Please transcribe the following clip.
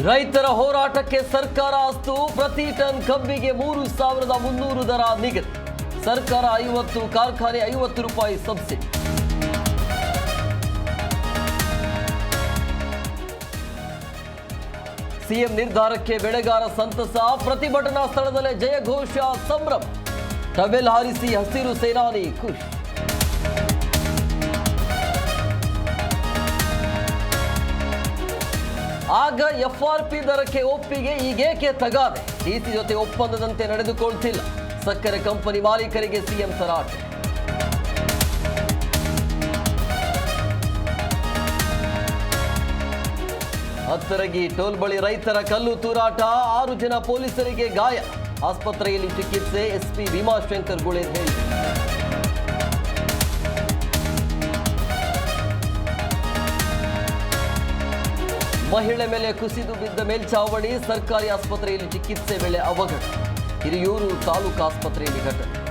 ರೈತರ ಹೋರಾಟಕ್ಕೆ ಸರ್ಕಾರ ಅಸ್ತು. ಪ್ರತಿ ಟನ್ ಕಬ್ಬಿಗೆ 3,300 ದರ ನಿಗದಿ. ಸರ್ಕಾರ 50, ಕಾರ್ಖಾನೆ 50 ರೂಪಾಯಿ ಸಬ್ಸಿಡಿ. ಸಿಎಂ ನಿರ್ಧಾರಕ್ಕೆ ಬೆಳೆಗಾರ ಸಂತಸ. ಪ್ರತಿಭಟನಾ ಸ್ಥಳದಲ್ಲೇ ಜಯಘೋಷ, ಸಂಭ್ರಮ. ಟವೆಲ್ ಹಾರಿಸಿ ಹಸಿರು ಸೇನಾನಿ ಖುಷ್. ಆಗ ಎಫ್ಆರ್ಪಿ ದರಕ್ಕೆ ಒಪ್ಪಿಗೆ, ಈಗೇಕೆ ತಗಾದೆ? ಡಿಸಿ ಜೊತೆ ಒಪ್ಪಂದದಂತೆ ನಡೆದುಕೊಳ್ತಿಲ್ಲ. ಸಕ್ಕರೆ ಕಂಪನಿ ಮಾಲೀಕರಿಗೆ ಸಿಎಂ ತರಾಟೆ. ಹತ್ತರಗಿ ಟೋಲ್ ಬಳಿ ರೈತರ ಕಲ್ಲು ತೂರಾಟ. 6 ಜನ ಪೊಲೀಸರಿಗೆ ಗಾಯ. ಆಸ್ಪತ್ರೆಯಲ್ಲಿ ಚಿಕಿತ್ಸೆ. ಎಸ್ಪಿ ಭೀಮಾಶಂಕರ್ ಗುಳೇರ್ ಹೇಳಿ. ಮಹಿಳೆ ಮೇಲೆ ಕುಸಿದು ಬಿದ್ದ ಮೇಲ್ಛಾವಣಿ. ಸರ್ಕಾರಿ ಆಸ್ಪತ್ರೆಯಲ್ಲಿ ಚಿಕಿತ್ಸೆ ವೇಳೆ ಅವಘಡ. ಹಿರಿಯೂರು ತಾಲೂಕು ಆಸ್ಪತ್ರೆಯಲ್ಲಿ ಘಟನೆ.